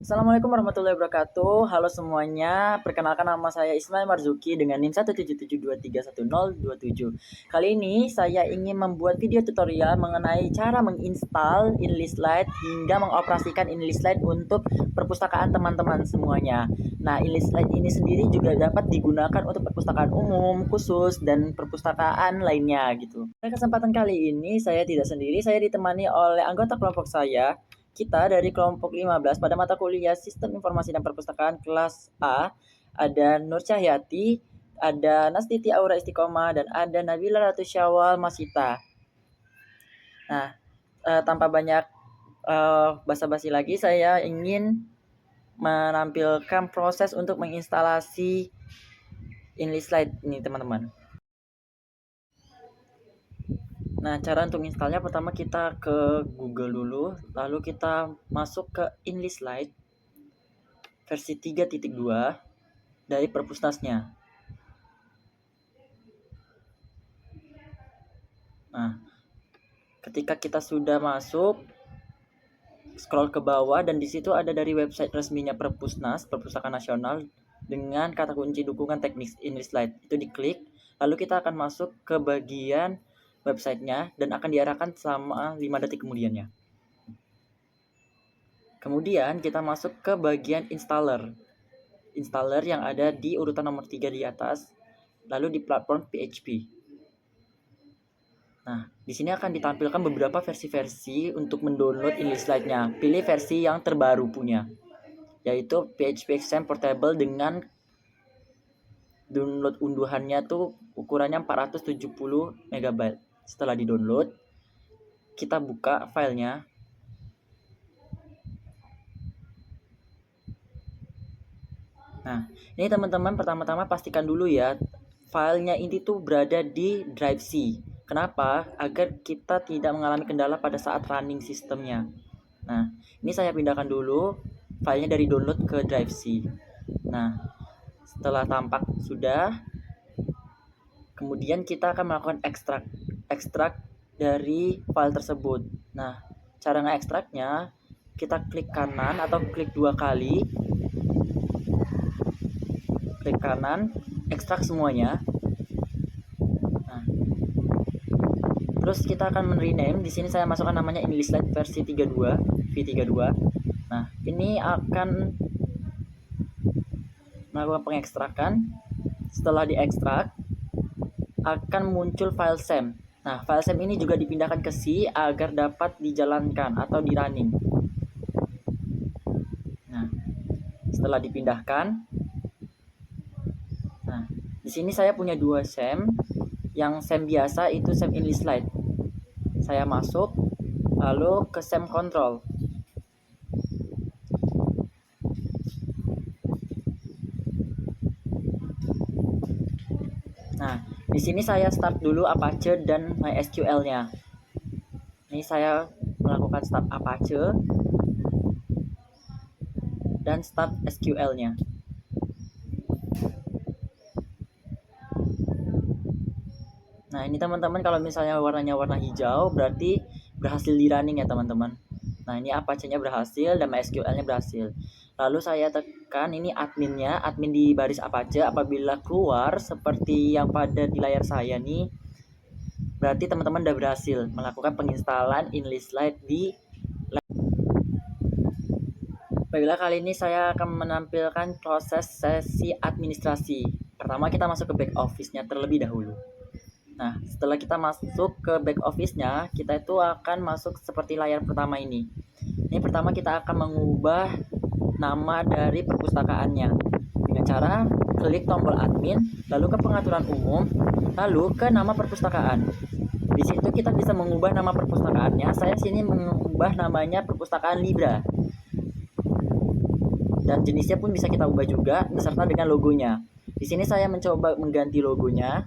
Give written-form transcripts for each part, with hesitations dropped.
Assalamualaikum warahmatullahi wabarakatuh. Halo semuanya, perkenalkan nama saya Ismail Marzuki dengan NIM 177231027. Kali ini saya ingin membuat video tutorial mengenai cara menginstal InlistLite hingga mengoperasikan InlistLite untuk perpustakaan teman-teman semuanya. Nah, InlistLite ini sendiri juga dapat digunakan untuk perpustakaan umum, khusus, dan perpustakaan lainnya gitu. Pada kesempatan kali ini saya tidak sendiri, saya ditemani oleh anggota kelompok saya. Kita dari kelompok 15 pada mata kuliah Sistem Informasi dan Perpustakaan kelas A ada Nur Cahyati, ada Nastiti Aura Istiqomah, dan ada Nabila Ratu Syawal Masita. Nah, tanpa banyak basa-basi lagi, saya ingin menampilkan proses untuk menginstalasi InlistLite ini teman-teman. Nah, cara untuk installnya pertama kita ke Google dulu, lalu kita masuk ke InlistLite versi 3.2 dari perpustasnya. Nah, ketika kita sudah masuk, scroll ke bawah dan di situ ada dari website resminya Perpusnas, Perpustakaan Nasional dengan kata kunci dukungan teknis InlistLite. Itu diklik, lalu kita akan masuk ke bagian websitenya dan akan diarahkan selama 5 detik kemudiannya. Kemudian kita masuk ke bagian installer. Installer yang ada di urutan nomor 3 di atas, lalu di platform PHP. Nah, di sini akan ditampilkan beberapa versi-versi untuk mendownload InlistLite-nya. Pilih versi yang terbaru punya, yaitu PHP XM Portable dengan download unduhannya tuh ukurannya 470 MB. Setelah di-download, kita buka filenya. Nah, ini teman-teman pertama-tama pastikan dulu ya, filenya ini tuh berada di drive C. Kenapa? Agar kita tidak mengalami kendala pada saat running sistemnya. Nah, ini saya pindahkan dulu filenya dari download ke drive C. Nah, setelah tampak sudah, kemudian kita akan melakukan ekstrak dari file tersebut. Nah, cara nge-ekstraknya, kita klik kanan atau klik 2 kali, klik kanan, ekstrak semuanya. Nah, terus kita akan rename. Di sini saya masukkan namanya InlistLite versi 32, V32. Nah, ini akan melakukan pengekstrakan. Setelah diekstrak, akan muncul file SAM. Nah, file SAM ini juga dipindahkan ke C agar dapat dijalankan atau di running. Nah, setelah dipindahkan, nah, di sini saya punya 2 SAM. Yang SAM biasa itu SAM InlistLite. Saya masuk, lalu ke SAM control. Nah, di sini saya start dulu Apache dan MySQL-nya. Ini saya melakukan start Apache dan start SQL-nya. Nah, ini teman-teman kalau misalnya warnanya warna hijau berarti berhasil di running ya teman-teman. Nah, ini Apache-nya berhasil dan MySQL-nya berhasil. Lalu saya tekan ini adminnya, admin di baris Apache. Apabila keluar seperti yang pada di layar saya nih, berarti teman-teman udah berhasil melakukan penginstalan InlistLite di. Baiklah, kali ini saya akan menampilkan proses sesi administrasi. Pertama kita masuk ke back office-nya terlebih dahulu. Nah, setelah kita masuk ke back office-nya, kita itu akan masuk seperti layar pertama ini. Ini pertama kita akan mengubah nama dari perpustakaannya dengan cara klik tombol admin, lalu ke pengaturan umum, lalu ke nama perpustakaan. Di situ kita bisa mengubah nama perpustakaannya. Saya sini mengubah namanya Perpustakaan Libra. Dan jenisnya pun bisa kita ubah juga beserta dengan logonya. Di sini saya mencoba mengganti logonya.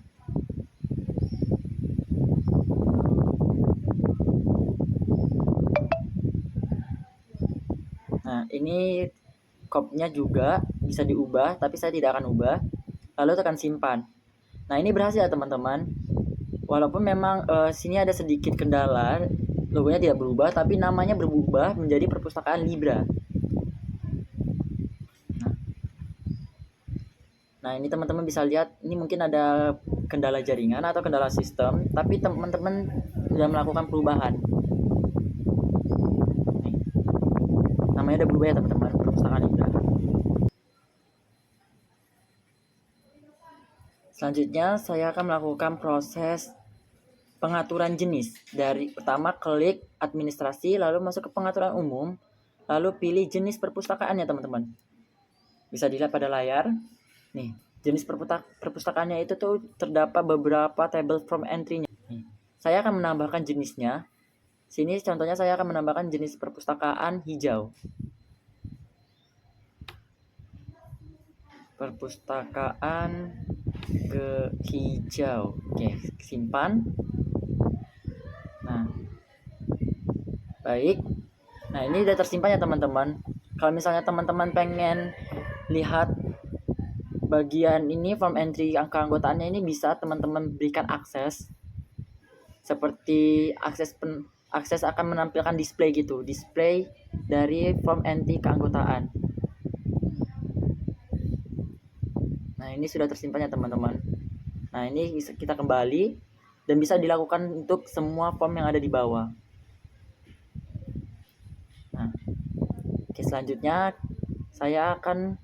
Nah, ini kopnya juga bisa diubah, tapi saya tidak akan ubah. Lalu tekan simpan. Nah, ini berhasil ya teman-teman. Walaupun memang sini ada sedikit kendala, logonya tidak berubah, tapi namanya berubah menjadi Perpustakaan Libra. Nah, ini teman-teman bisa lihat, ini mungkin ada kendala jaringan atau kendala sistem, tapi teman-teman sudah melakukan perubahan. Nih, namanya udah berubah ya teman-teman, perpustakaan Indra. Selanjutnya, saya akan melakukan proses pengaturan jenis. Dari pertama klik administrasi, lalu masuk ke pengaturan umum, lalu pilih jenis perpustakaannya teman-teman. Bisa dilihat pada layar. Nih, jenis perpustakaannya itu tuh terdapat beberapa table from entry-nya. Saya akan menambahkan jenisnya. Sini contohnya saya akan menambahkan jenis perpustakaan hijau. Perpustakaan ke hijau. Oke, simpan. Nah, baik. Nah, ini udah tersimpan ya teman-teman. Kalau misalnya teman-teman pengen lihat bagian ini form entry angka anggotaannya, ini bisa teman-teman berikan akses seperti akses akan menampilkan display gitu, display dari form entry keanggotaan. Nah, ini sudah tersimpan ya teman-teman. Nah, ini bisa kita kembali dan bisa dilakukan untuk semua form yang ada di bawah. Nah, oke, selanjutnya saya akan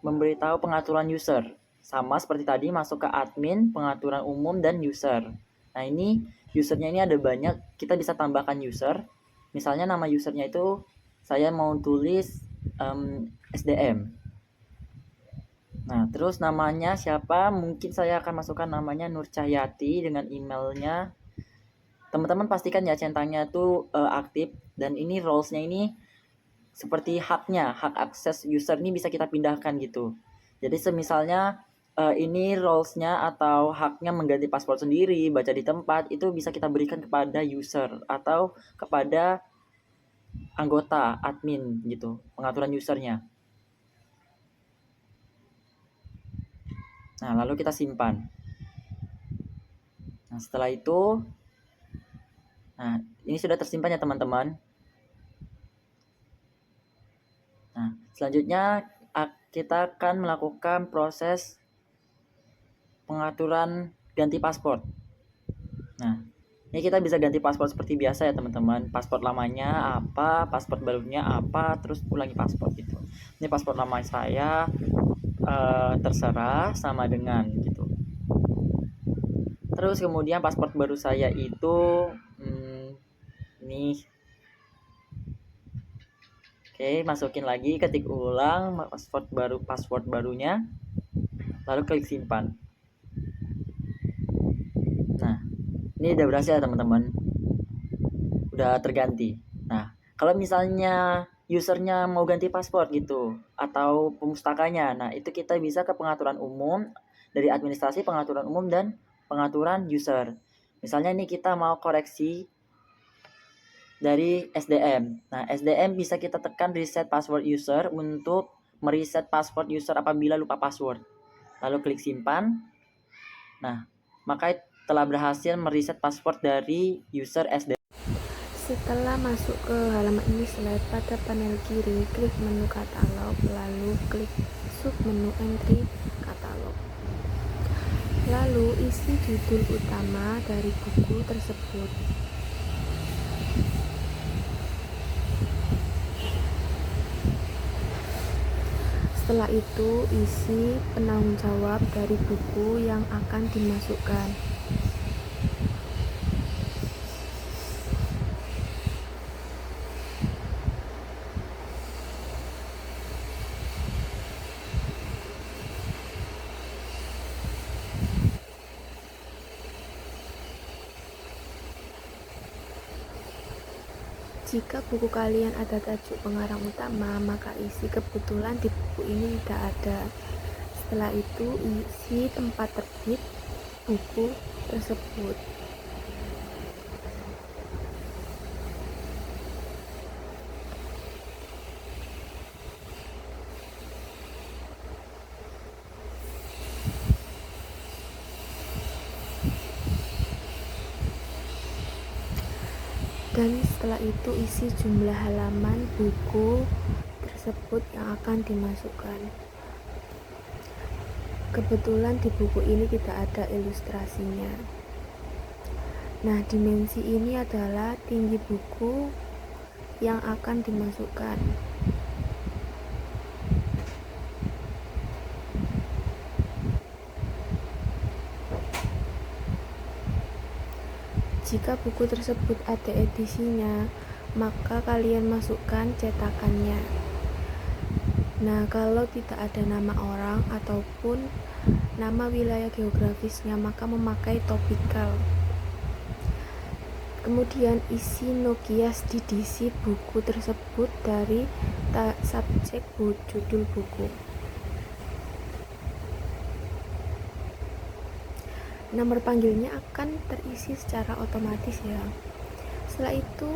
memberitahu pengaturan user. Sama seperti tadi, masuk ke admin, pengaturan umum, dan user. Nah, ini usernya ini ada banyak, kita bisa tambahkan user. Misalnya nama usernya itu saya mau tulis SDM. Nah, terus namanya siapa? Mungkin saya akan masukkan namanya Nur Cahyati dengan emailnya. Teman-teman pastikan ya centangnya itu aktif, dan ini roles-nya ini seperti haknya, hak akses user ini bisa kita pindahkan gitu. Jadi semisalnya ini roles-nya atau haknya mengganti password sendiri, baca di tempat, itu bisa kita berikan kepada user atau kepada anggota admin gitu, pengaturan usernya. Nah, lalu kita simpan. Nah, setelah itu, nah ini sudah tersimpan ya teman-teman. Nah, selanjutnya kita akan melakukan proses pengaturan ganti paspor. Nah, ini kita bisa ganti paspor seperti biasa ya teman-teman. Paspor lamanya apa, paspor barunya apa, terus ulangi paspor gitu. Ini paspor lama saya terserah sama dengan gitu. Terus kemudian paspor baru saya itu ini. Oke, masukin lagi, ketik ulang password barunya, lalu klik simpan. Nah, ini udah berhasil ya teman-teman, udah terganti. Nah, kalau misalnya usernya mau ganti paspor gitu atau pemustakanya, nah itu kita bisa ke pengaturan umum, dari administrasi, pengaturan umum, dan pengaturan user. Misalnya ini kita mau koreksi dari SDM. Nah, SDM bisa kita tekan reset password user untuk mereset password user apabila lupa password. Lalu klik simpan. Nah, maka telah berhasil mereset password dari user SDM. Setelah masuk ke halaman ini slide, pada panel kiri klik menu katalog, lalu klik sub menu entry katalog. Lalu isi judul utama dari buku tersebut. Setelah itu isi penanggung jawab dari buku yang akan dimasukkan. Jika buku kalian ada tajuk pengarang utama, maka isi kebetulan di buku ini tidak ada. Setelah itu isi tempat terbit buku tersebut. Dan setelah itu isi jumlah halaman buku tersebut yang akan dimasukkan. Kebetulan di buku ini tidak ada ilustrasinya. Nah, dimensi ini adalah tinggi buku yang akan dimasukkan. Jika buku tersebut ada edisinya, maka kalian masukkan cetakannya. Nah, kalau tidak ada nama orang ataupun nama wilayah geografisnya, maka memakai topikal. Kemudian isi Nokias didisi buku tersebut dari subjek judul buku. Nomor panggilnya akan terisi secara otomatis ya. Setelah itu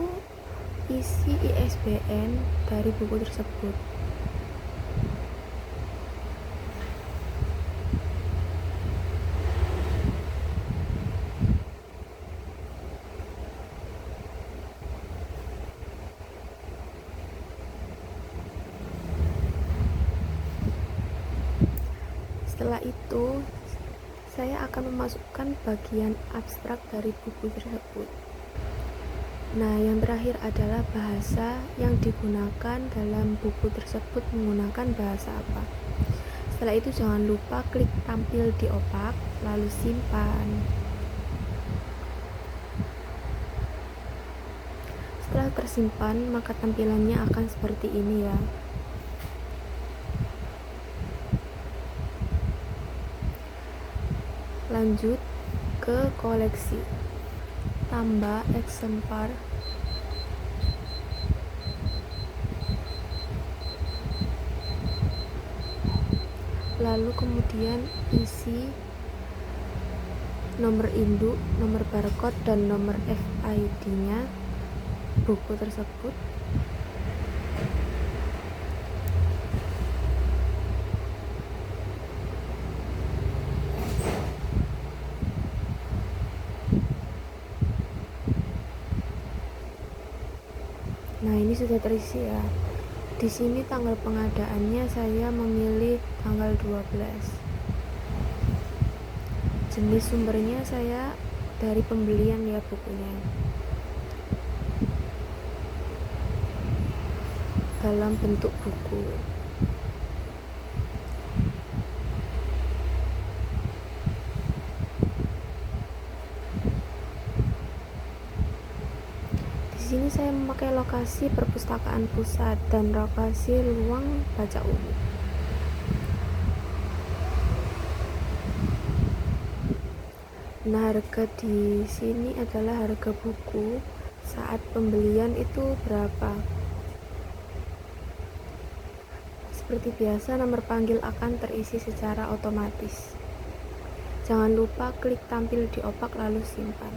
isi ISBN dari buku tersebut. Setelah itu saya akan memasukkan bagian abstrak dari buku tersebut. Nah, yang terakhir adalah bahasa yang digunakan dalam buku tersebut menggunakan bahasa apa. Setelah itu jangan lupa klik tampil di opak, lalu simpan. Setelah tersimpan, maka tampilannya akan seperti ini ya. Lanjut ke koleksi, tambah eksemplar, lalu kemudian isi nomor induk, nomor barcode, dan nomor FID-nya buku tersebut. Nah, ini sudah terisi ya. Di sini tanggal pengadaannya saya memilih tanggal 12. Jenis sumbernya saya dari pembelian ya bukunya. Dalam bentuk buku. Di sini saya memakai lokasi perpustakaan pusat dan lokasi ruang baca umum. Nah, harga di sini adalah harga buku saat pembelian itu berapa. Seperti biasa, nomor panggil akan terisi secara otomatis. Jangan lupa klik tampil di opak lalu simpan.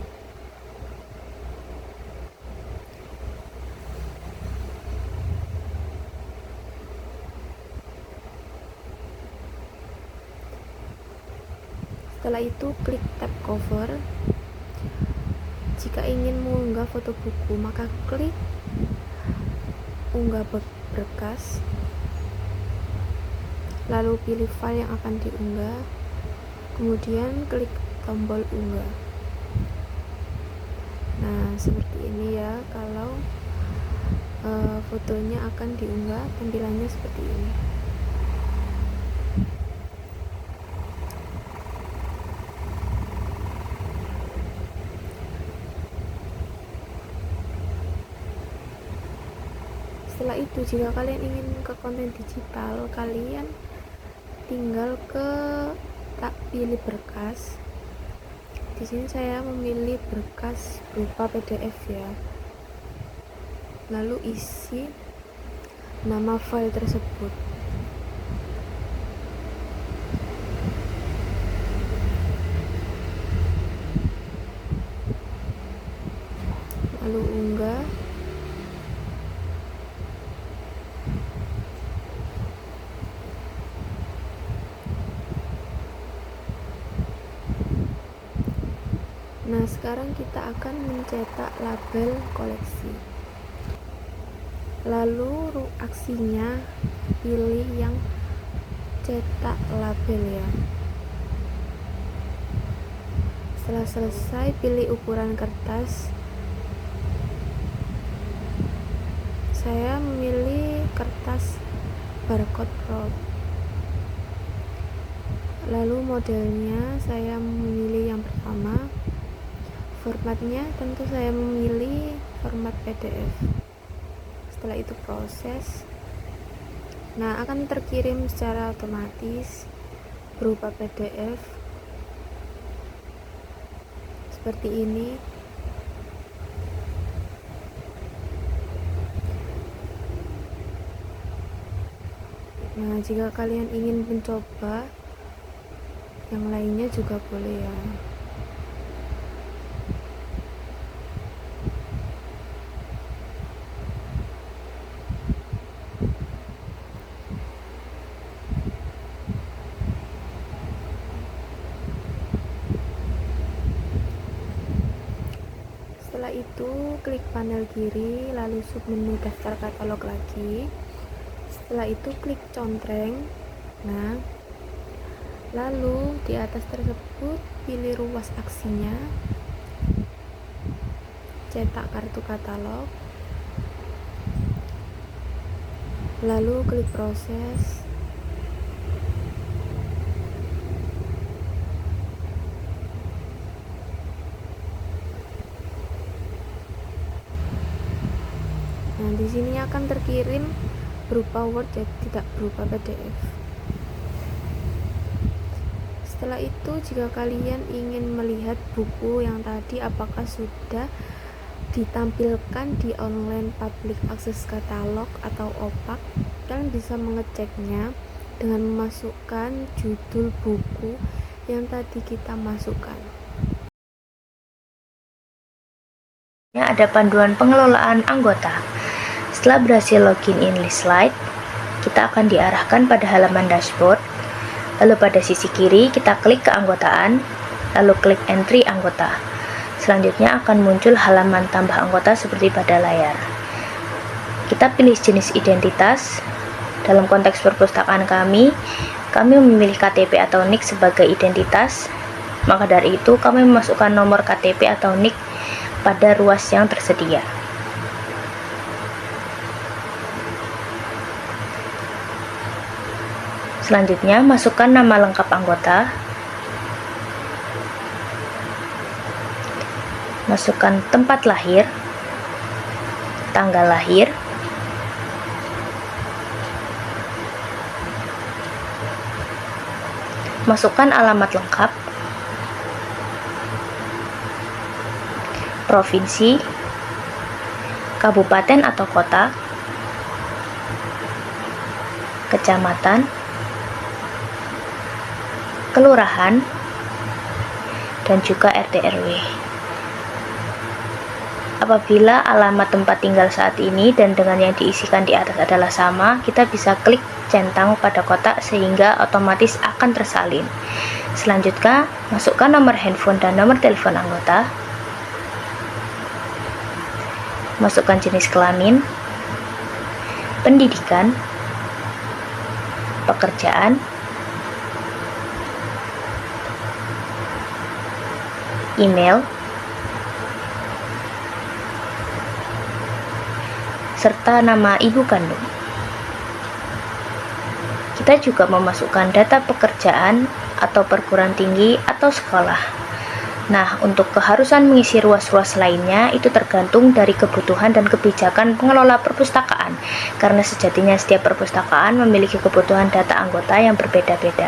Setelah itu klik tab cover. Jika ingin mengunggah foto buku, maka klik unggah berkas, lalu pilih file yang akan diunggah, kemudian klik tombol unggah. Nah, seperti ini ya. Kalau fotonya akan diunggah, tampilannya seperti ini. Setelah itu, jika kalian ingin ke konten digital, kalian tinggal ke tak pilih berkas. Di sini saya memilih berkas berupa PDF ya. Lalu isi nama file tersebut. Lalu unggah. Nah, sekarang kita akan mencetak label koleksi. Lalu aksinya pilih yang cetak label ya. Setelah selesai, pilih ukuran kertas. Saya memilih kertas barcode crop. Lalu modelnya saya memilih yang pertama. Formatnya tentu saya memilih format PDF. Setelah itu proses. Nah, akan terkirim secara otomatis berupa PDF seperti ini. Nah, jika kalian ingin mencoba yang lainnya juga boleh ya. Setelah itu klik panel kiri, lalu submenu daftar katalog lagi. Setelah itu klik contreng. Nah, lalu di atas tersebut pilih ruas aksinya, cetak kartu katalog, lalu klik proses. Nah, di sini akan terkirim berupa Word, jadi tidak berupa PDF. Setelah itu, jika kalian ingin melihat buku yang tadi apakah sudah ditampilkan di online public access katalog atau OPAK, kalian bisa mengeceknya dengan memasukkan judul buku yang tadi kita masukkan. Ada panduan pengelolaan anggota. Setelah berhasil login in Listlight, kita akan diarahkan pada halaman dashboard. Lalu pada sisi kiri kita klik keanggotaan, lalu klik entry anggota. Selanjutnya akan muncul halaman tambah anggota seperti pada layar. Kita pilih jenis identitas. Dalam konteks perpustakaan kami memilih KTP atau NIK sebagai identitas. Maka dari itu kami memasukkan nomor KTP atau NIK pada ruas yang tersedia. Selanjutnya, masukkan nama lengkap anggota, masukkan tempat lahir, tanggal lahir, masukkan alamat lengkap, provinsi, kabupaten atau kota, kecamatan, kelurahan, dan juga RT RW. Apabila alamat tempat tinggal saat ini dan dengan yang diisikan di atas adalah sama, kita bisa klik centang pada kotak sehingga otomatis akan tersalin. Selanjutnya, masukkan nomor handphone dan nomor telepon anggota. Masukkan jenis kelamin, pendidikan, pekerjaan, email, serta nama ibu kandung. Kita juga memasukkan data pekerjaan atau perguruan tinggi atau sekolah. Nah, untuk keharusan mengisi ruas-ruas lainnya itu tergantung dari kebutuhan dan kebijakan pengelola perpustakaan, karena sejatinya setiap perpustakaan memiliki kebutuhan data anggota yang berbeda-beda.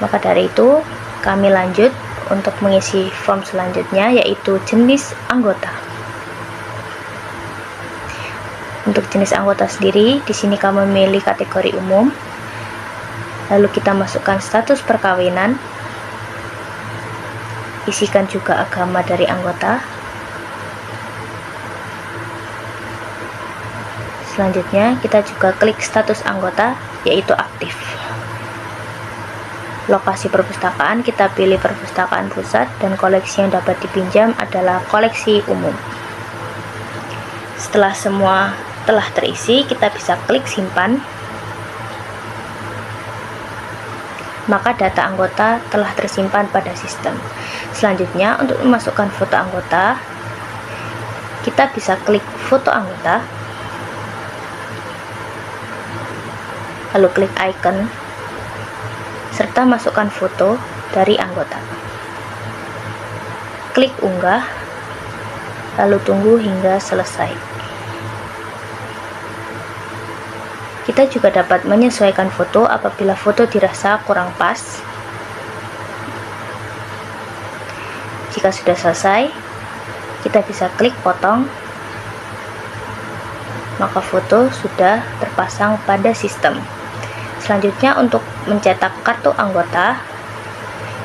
Maka dari itu, kami lanjut untuk mengisi form selanjutnya, yaitu jenis anggota. Untuk jenis anggota sendiri, di sini kami memilih kategori umum. Lalu kita masukkan status perkawinan. Isikan juga agama dari anggota. Selanjutnya, kita juga klik status anggota, yaitu aktif. Lokasi perpustakaan, kita pilih perpustakaan pusat, dan koleksi yang dapat dipinjam adalah koleksi umum. Setelah semua telah terisi, kita bisa klik simpan. maka data anggota telah tersimpan pada sistem. Selanjutnya, untuk memasukkan foto anggota, kita bisa klik foto anggota, lalu klik icon, serta masukkan foto dari anggota. Klik unggah, lalu tunggu hingga selesai. Kita juga dapat menyesuaikan foto apabila foto dirasa kurang pas. Jika sudah selesai, kita bisa klik potong, maka foto sudah terpasang pada sistem. Selanjutnya, untuk mencetak kartu anggota,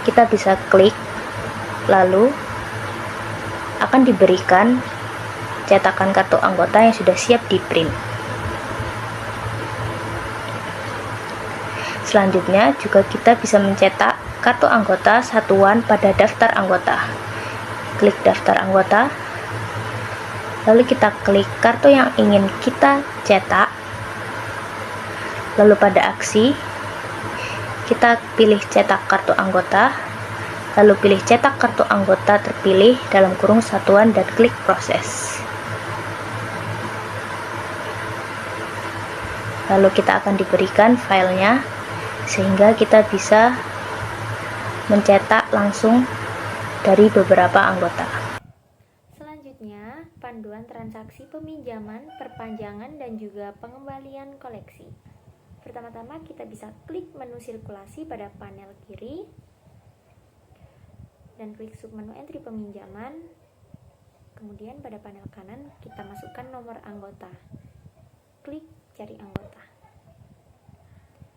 kita bisa klik, lalu akan diberikan cetakan kartu anggota yang sudah siap di print. Selanjutnya, juga kita bisa mencetak kartu anggota satuan pada daftar anggota. Klik daftar anggota, lalu kita klik kartu yang ingin kita cetak, lalu pada aksi kita pilih cetak kartu anggota, lalu pilih cetak kartu anggota terpilih dalam kurung satuan dan klik proses. Lalu kita akan diberikan filenya sehingga kita bisa mencetak langsung dari beberapa anggota. Selanjutnya, panduan transaksi peminjaman, perpanjangan, dan juga pengembalian koleksi. Pertama-tama kita bisa klik menu sirkulasi pada panel kiri dan klik submenu entry peminjaman. Kemudian pada panel kanan kita masukkan nomor anggota. Klik cari anggota.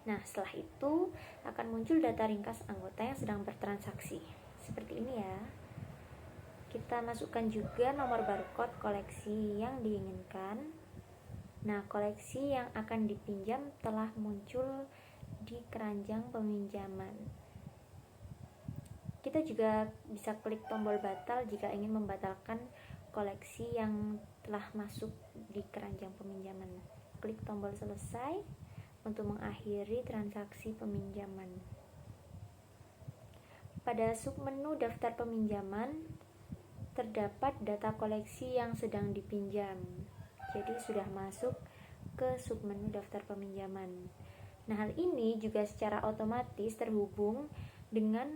Nah, setelah itu akan muncul data ringkas anggota yang sedang bertransaksi. Seperti ini ya. Kita masukkan juga nomor barcode koleksi yang diinginkan. Nah, koleksi yang akan dipinjam telah muncul di keranjang peminjaman. Kita juga bisa klik tombol batal jika ingin membatalkan koleksi yang telah masuk di keranjang peminjaman. Klik tombol selesai untuk mengakhiri transaksi peminjaman. Pada submenu daftar peminjaman terdapat data koleksi yang sedang dipinjam. Jadi sudah masuk ke submenu daftar peminjaman. Nah, hal ini juga secara otomatis terhubung dengan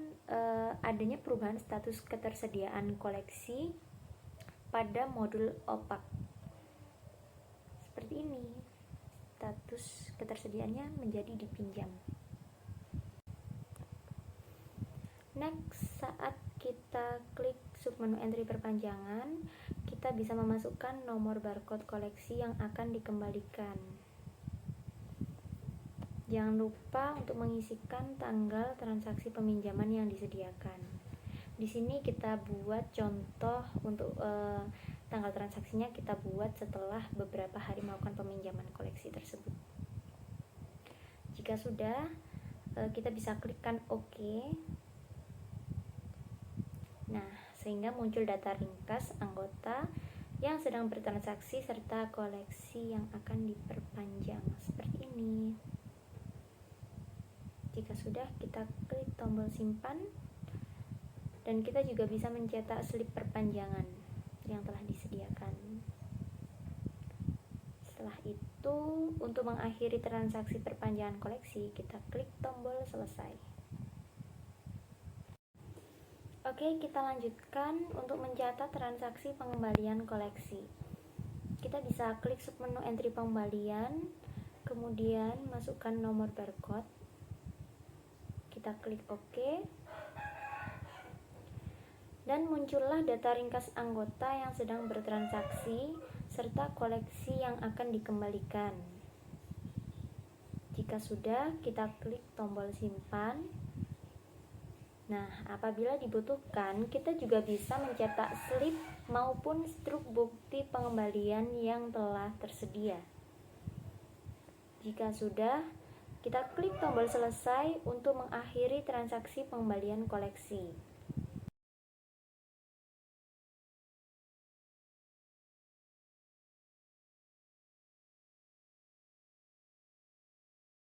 adanya perubahan status ketersediaan koleksi pada modul OPAK. Seperti ini, status ketersediaannya menjadi dipinjam. Next, saat kita klik submenu entry perpanjangan, kita bisa memasukkan nomor barcode koleksi yang akan dikembalikan. Jangan lupa untuk mengisikan tanggal transaksi peminjaman yang disediakan. Di sini kita buat contoh untuk tanggal transaksinya kita buat setelah beberapa hari melakukan peminjaman koleksi tersebut. Jika sudah, kita bisa klikkan OK. Nah, sehingga muncul data ringkas anggota yang sedang bertransaksi serta koleksi yang akan diperpanjang seperti ini. Jika sudah, kita klik tombol simpan dan kita juga bisa mencetak slip perpanjangan yang telah disediakan. Setelah itu, untuk mengakhiri transaksi perpanjangan koleksi, kita klik tombol selesai. Oke, kita lanjutkan untuk mencatat transaksi pengembalian koleksi. Kita bisa klik submenu entry pengembalian, kemudian masukkan nomor barcode. Kita klik OK. Dan muncullah data ringkas anggota yang sedang bertransaksi serta koleksi yang akan dikembalikan. Jika sudah, kita klik tombol simpan. Nah, apabila dibutuhkan, kita juga bisa mencetak slip maupun struk bukti pengembalian yang telah tersedia. Jika sudah, kita klik tombol selesai untuk mengakhiri transaksi pengembalian koleksi.